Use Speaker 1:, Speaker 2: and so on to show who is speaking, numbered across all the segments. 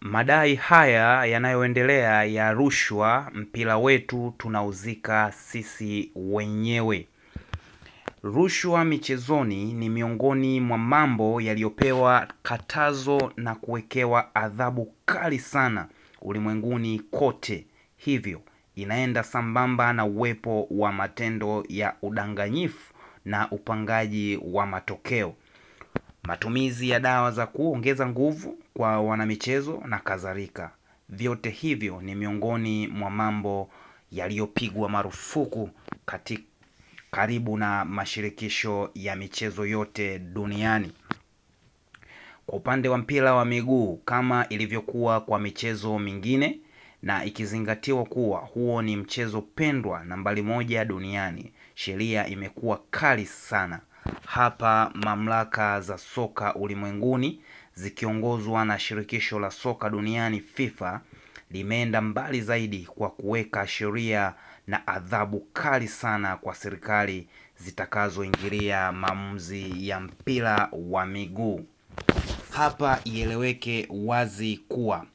Speaker 1: Madai haya yanayoendelea ya rushwa, mpira wetu tunauzika sisi wenyewe. Rushwa michezoni ni miongoni mwa mambo yaliyopewa katazo na kuwekewa adhabu kali sana ulimwenguni kote. Hivyo inaenda sambamba na uwepo wa matendo ya udanganyifu na upangaji wa matokeo. Matumizi ya dawa za kuongeza nguvu kwa wanamichezo na kadhalika. Vyote hivyo ni miongoni mwa mambo yaliyopigwa marufuku karibu na mashirikisho ya michezo yote duniani. Kwa upande wa mpira wa miguu, kama ilivyokuwa kwa michezo mingine, na ikizingatiwa kuwa huo ni mchezo pendwa nambari moja duniani, sheria imekuwa kali sana. Hapa mamlaka za soka ulimwenguni zikiongozwa na shirikisho la soka duniani FIFA limeenda mbali zaidi kwa kuweka sheria na adhabu kali sana kwa serikali zitakazoingilia maamuzi ya mpira wa miguu. Hapa ieleweke wazi kuwa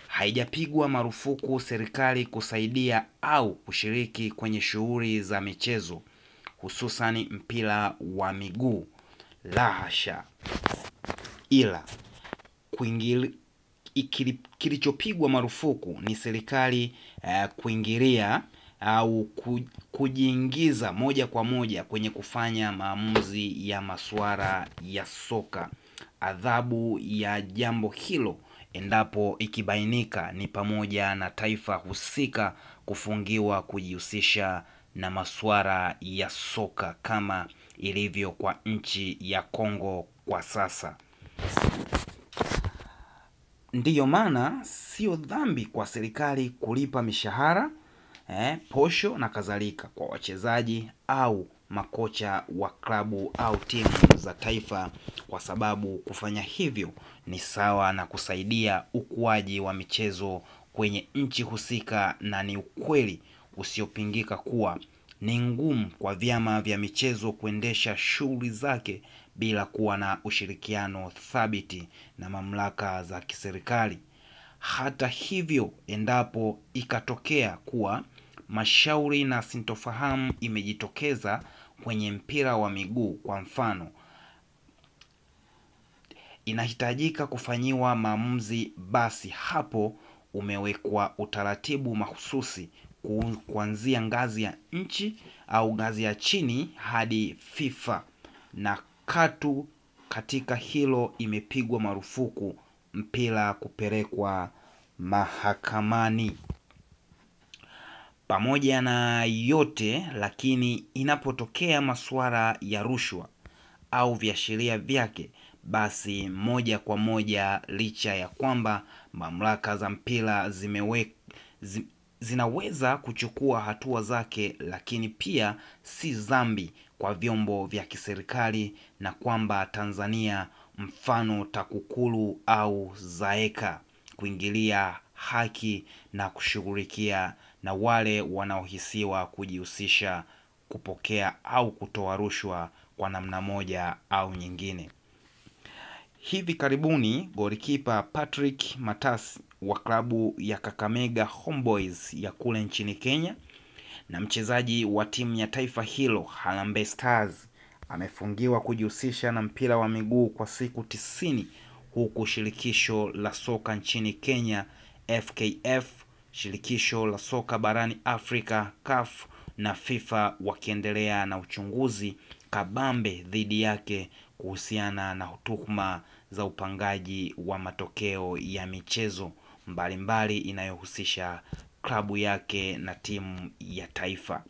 Speaker 1: haijapigwa marufuku serikali kusaidia au kushiriki kwenye shughuli za michezo, hususani mpira wa miguu. La hasha. Ila kilichopigwa marufuku ni serikali kuingilia au kujiingiza moja kwa moja kwenye kufanya maamuzi ya masuala ya soka. Adhabu ya jambo hilo endapo ikibainika ni pamoja na taifa husika kufungiwa kujihusisha na masuala ya soka kama ilivyo kwa nchi ya Kongo kwa sasa. Ndiyo maana sio dhambi kwa serikali kulipa mishahara, posho na kadhalika kwa wachezaji au makocha wa klabu au timu za taifa, kwa sababu kufanya hivyo ni sawa na kusaidia ukuaji wa michezo kwenye nchi husika, na ni ukweli usiopingika kuwa ni ngumu kwa vyama vya michezo kuendesha shughuli zake bila kuwa na ushirikiano thabiti na mamlaka za kiserikali. Hata hivyo, endapo ikatokea kuwa mashauri na sintofahamu imejitokeza kwenye mpira wa miguu, kwa mfano, inahitajika kufanyiwa maamuzi, basi hapo umewekwa utaratibu mahususi kuanzia ngazi ya nchi au ngazi ya chini hadi FIFA, na katu katika hilo imepigwa marufuku mpira kupelekwa mahakamani. Pamoja na yote lakini, inapotokea masuala ya rushwa au viashiria vyake, basi moja kwa moja, licha ya kwamba mamlaka za mpira zinaweza kuchukua hatua zake, lakini pia si dhambi kwa vyombo vya kiserikali, na kwamba Tanzania mfano TAKUKURU au ZAEKA kuingilia haki na kushughulikia na wale wanaohisiwa kujihusisha kupokea au kutoa rushwa kwa namna moja au nyingine. Hivi karibuni golikipa Patrick Matasi wa klabu ya Kakamega Homeboyz ya kule nchini Kenya na mchezaji wa timu ya taifa hilo Harambee Stars amefungiwa kujihusisha na mpira wa miguu kwa siku 90, huku shirikisho la soka nchini Kenya FKF, shirikisho la soka barani Afrika CAF na FIFA wakiendelea na uchunguzi kabambe dhidi yake kuhusiana na tuhuma za upangaji wa matokeo ya michezo mbalimbali inayohusisha klabu yake na timu ya taifa.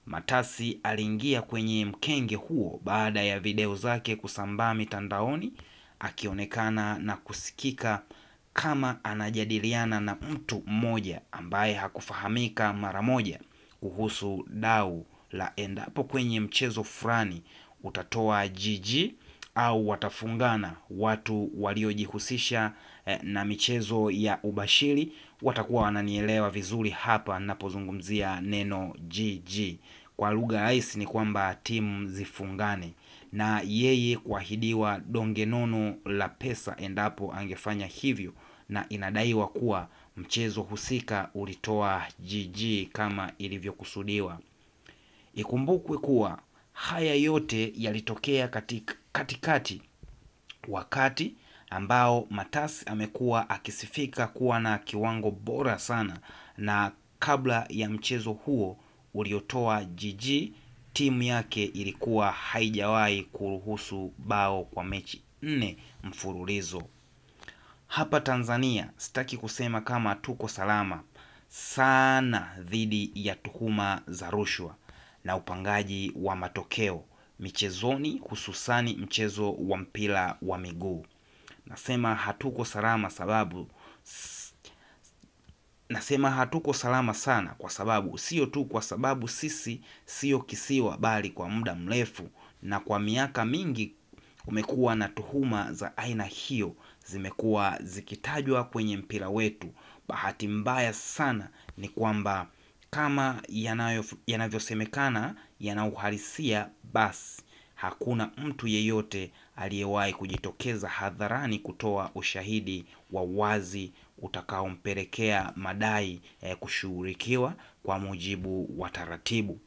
Speaker 1: Matasi aliingia kwenye mkenge huo baada ya video zake kusambaa mitandaoni, akionekana na kusikika kama anajadiliana na mtu mmoja ambaye hakufahamika mara moja kuhusu dau la endapo kwenye mchezo fulani utatoa GG au watafungana. Watu waliojihusisha na michezo ya ubashiri watakuwa wananielewa vizuri hapa ninapozungumzia neno GG. Kwa lugha rahisi ni kwamba timu zifungane, na yeye kuahidiwa donge nono la pesa endapo angefanya hivyo, na inadaiwa kuwa mchezo husika ulitoa GG kama ilivyokusudiwa. Ikumbukwe kuwa haya yote yalitokea katikati wakati ambao Matasi amekuwa akisifika kuwa na kiwango bora sana, na kabla ya mchezo huo uliotoa GG, timu yake ilikuwa haijawahi kuruhusu bao kwa mechi 4 mfululizo. Hapa Tanzania sitaki kusema kama tuko salama sana dhidi ya tuhuma za rushwa na upangaji wa matokeo michezoni, hususani mchezo wa mpira wa miguu. Nasema hatuko salama sana kwa sababu sio tu kwa sababu sisi sio kisiwa, bali kwa muda mrefu na kwa miaka mingi kumekuwa na tuhuma za aina hiyo zimekuwa zikitajwa kwenye mpira wetu. Bahati mbaya sana ni kwamba kama yanavyosemekana yana uhalisia, basi hakuna mtu yeyote aliyewahi kujitokeza hadharani kutoa ushahidi wa wazi utakaompelekea madai kushughulikiwa kwa mujibu wa taratibu.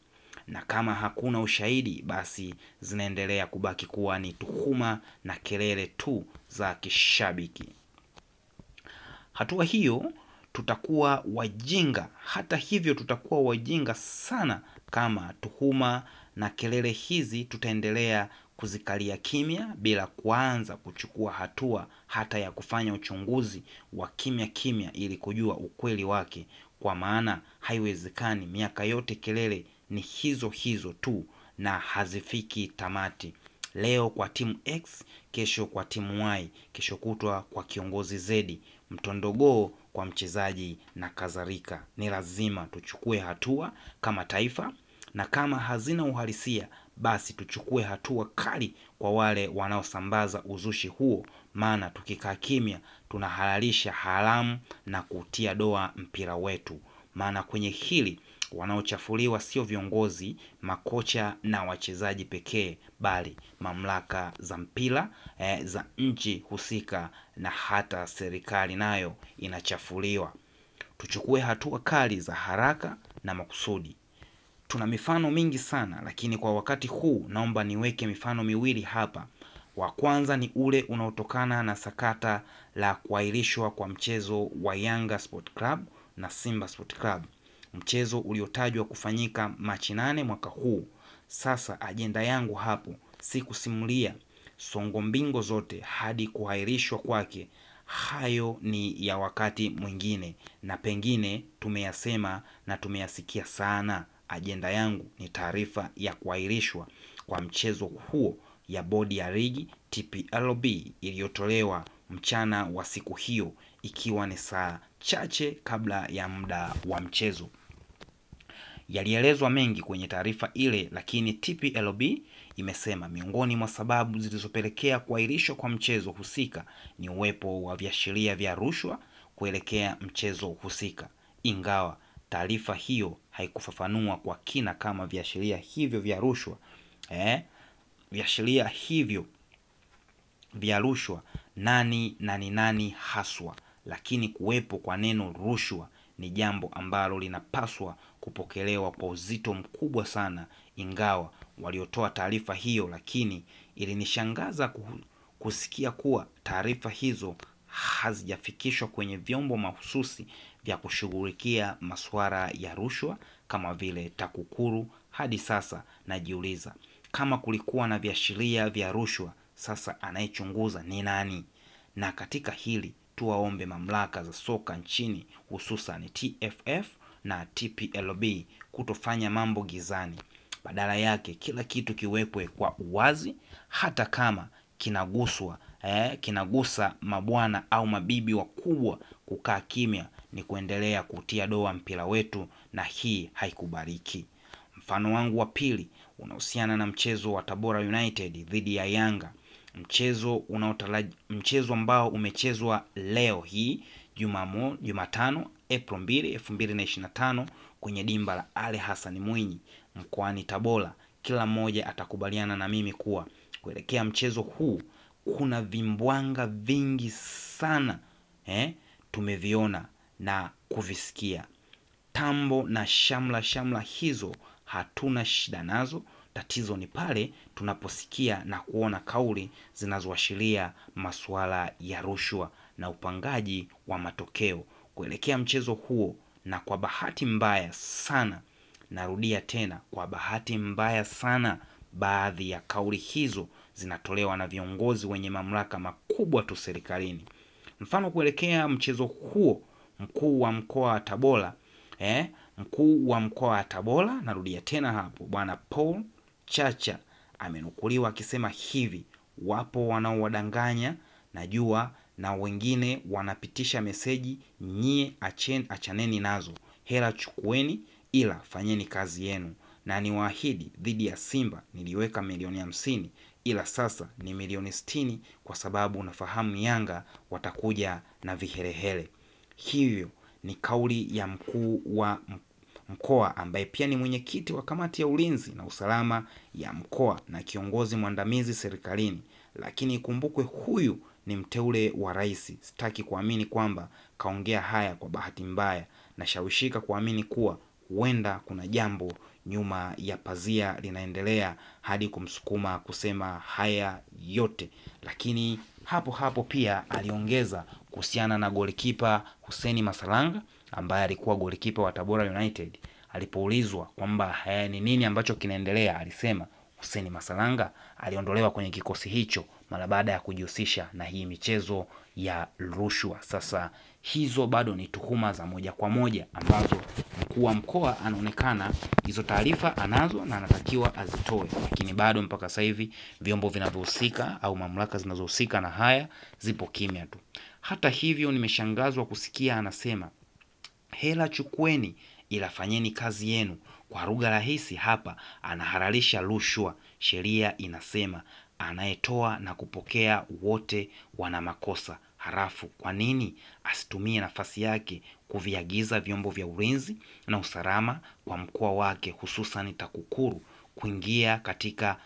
Speaker 1: Na kama hakuna ushahidi, basi zinaendelea kubaki kuwa ni tuhuma na kelele tu za kishabiki. Hatua hiyo tutakuwa wajinga, hata hivyo tutakuwa wajinga sana kama tuhuma na kelele hizi tutaendelea kuzikalia kimya bila kuanza kuchukua hatua hata ya kufanya uchunguzi wa kimya ili kujua ukweli wake, kwa maana haiwezekani miaka yote kelele ni hizo tu na hazifiki tamati. Leo kwa timu X, kesho kwa timu Y, kesho kutwa kwa kiongozi Z, mtondogoo kwa mchezaji na kadhalika. Ni lazima tuchukue hatua kama taifa, na kama hazina uhalisia, basi tuchukue hatua kali kwa wale wanaosambaza uzushi huo, maana tukikaa kimya tunahalalisha haramu na kutia doa mpira wetu. Maana kwenye hili wanaochafuliwa sio viongozi, makocha na wachezaji pekee, bali mamlaka za mpira za nchi husika, na hata serikali nayo inachafuliwa. Tuchukue hatua kali za haraka na makusudi. Tuna mifano mingi sana, lakini kwa wakati huu naomba niweke mifano miwili hapa. Wa kwanza ni ule unaotokana na sakata la kuahirishwa kwa mchezo wa Yanga Sport Club na Simba Sport Club, mchezo uliotajwa kufanyika Machi 8 mwaka huu. Sasa ajenda yangu hapo si kusimulia songo mbingo zote hadi kuahirishwa kwake. Hayo ni ya wakati mwingine na pengine tumeyasema na tumeyasikia sana. Ajenda yangu ni taarifa ya kuahirishwa kwa mchezo huo ya bodi ya ligi TPLB iliyotolewa mchana wa siku hiyo, ikiwa ni saa chache kabla ya muda wa mchezo. Yalielezwa mengi kwenye taarifa ile, lakini TPLB imesema miongoni mwa sababu zilizopelekea kuahirishwa kwa mchezo husika ni uwepo wa viashiria vya rushwa kuelekea mchezo husika, ingawa taarifa hiyo haikufafanua kwa kina kama viashiria hivyo vya rushwa viashiria hivyo vya rushwa nani haswa. Lakini kuwepo kwa neno rushwa ni jambo ambalo linapaswa kupokelewa kwa uzito mkubwa sana, ingawa waliotoa taarifa hiyo, lakini ilinishangaza kusikia kuwa taarifa hizo hazijafikishwa kwenye vyombo mahususi vya kushughulikia masuala ya rushwa kama vile TAKUKURU. Hadi sasa najiuliza, kama kulikuwa na viashiria vya rushwa, sasa anayechunguza ni nani? Na katika hili tuwaombe mamlaka za soka nchini, hususan TFF na TPLB, kutofanya mambo gizani. Badala yake kila kitu kiwekwe kwa uwazi, hata kama kinagusa mabwana au mabibi wakubwa. Kukaa kimya ni kuendelea kutia doa mpira wetu, na hii haikubaliki. Mfano wangu wa pili unahusiana na mchezo wa Tabora United dhidi ya Yanga, mchezo ambao umechezwa leo hii Jumatano April 2, 2025 kwenye dimba la Ali Hassan Mwinyi mkoani Tabora. Kila mmoja atakubaliana na mimi kuwa kuelekea mchezo huu kuna vimbwanga vingi sana tumeviona na kuvisikia. Tambo na shamla hizo hatuna shida nazo. Tatizo ni pale tunaposikia na kuona kauli zinazoashiria masuala ya rushwa na upangaji wa matokeo kuelekea mchezo huo. Na kwa bahati mbaya sana, narudia tena, kwa bahati mbaya sana, baadhi ya kauli hizo zinatolewa na viongozi wenye mamlaka makubwa tu serikalini. Mfano, kuelekea mchezo huo, mkuu wa mkoa wa Tabora, narudia tena hapo, Bwana Paul Chacha amenukuliwa akisema hivi: wapo wanaowadanganya najua, na wengine wanapitisha meseji, nyie achaneni nazo, hela chukueni, ila fanyeni kazi yenu. Na niwaahidi, dhidi ya Simba niliweka milioni 50, ila sasa ni milioni 60, kwa sababu nafahamu Yanga watakuja na vihelehele. Hivyo ni kauli ya mkuu wa mkoa ambaye pia ni mwenyekiti wa kamati ya ulinzi na usalama ya mkoa na kiongozi mwandamizi serikalini. Lakini ikumbukwe huyu ni mteule wa rais. Sitaki kuamini kwamba kaongea haya kwa bahati mbaya. Nashawishika kuamini kuwa huenda kuna jambo nyuma ya pazia linaendelea hadi kumsukuma kusema haya yote. Lakini hapo pia aliongeza kuhusiana na golikipa Hussein Masalanga ambaye alikuwa golikipa wa Tabora United. Alipoulizwa kwamba ni nini ambacho kinaendelea, alisema Hussein Masalanga aliondolewa kwenye kikosi hicho mara baada ya kujihusisha na hii michezo ya rushwa. Sasa hizo bado ni tuhuma za moja kwa moja ambazo mkuu wa mkoa anaonekana hizo taarifa anazo na anatakiwa azitoe, lakini bado mpaka sasa hivi vyombo vinavyohusika au mamlaka zinazohusika na haya zipo kimya tu. Hata hivyo, nimeshangazwa kusikia anasema hela chukueni, ila fanyeni kazi yenu. Kwa lugha rahisi hapa anahalalisha rushwa. Sheria inasema anayetoa na kupokea wote wana makosa. Halafu kwa nini asitumie nafasi yake kuviagiza vyombo vya ulinzi na usalama kwa mkoa wake, hususan TAKUKURU kuingia katika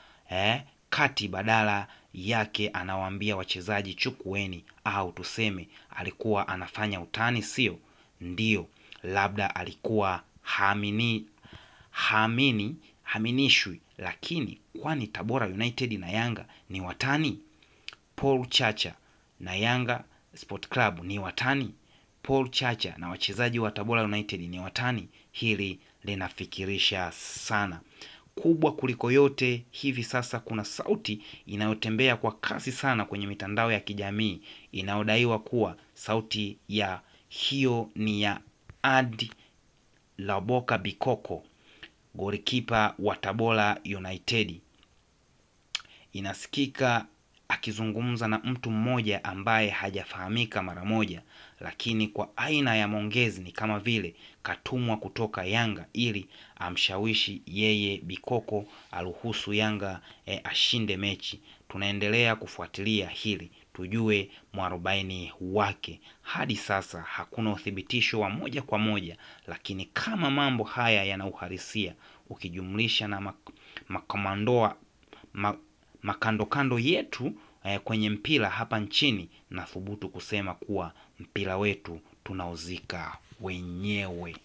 Speaker 1: kati, badala yake anawaambia wachezaji chukueni, au tuseme alikuwa anafanya utani, sio ndio? Labda alikuwa haaminishwi, lakini kwani Tabora United na Yanga ni watani? Paul Chacha na Yanga Sport Club ni watani? Paul Chacha na wachezaji wa Tabora United ni watani? Hili linafikirisha sana. Kubwa kuliko yote, hivi sasa kuna sauti inayotembea kwa kasi sana kwenye mitandao ya kijamii inayodaiwa kuwa sauti ya hiyo ni ya Adi Laboka Bikoko, golikipa wa Tabora United. Inasikika akizungumza na mtu mmoja ambaye hajafahamika mara moja, lakini kwa aina ya maongezi ni kama vile katumwa kutoka Yanga ili amshawishi yeye Bikoko aruhusu Yanga ashinde mechi. Tunaendelea kufuatilia hili tujue mwarobaini wake. Hadi sasa hakuna uthibitisho wa moja kwa moja, lakini kama mambo haya yana uhalisia ukijumlisha na makandokando yetu kwenye mpira hapa nchini, na thubutu kusema kuwa mpira wetu tunauzika wenyewe.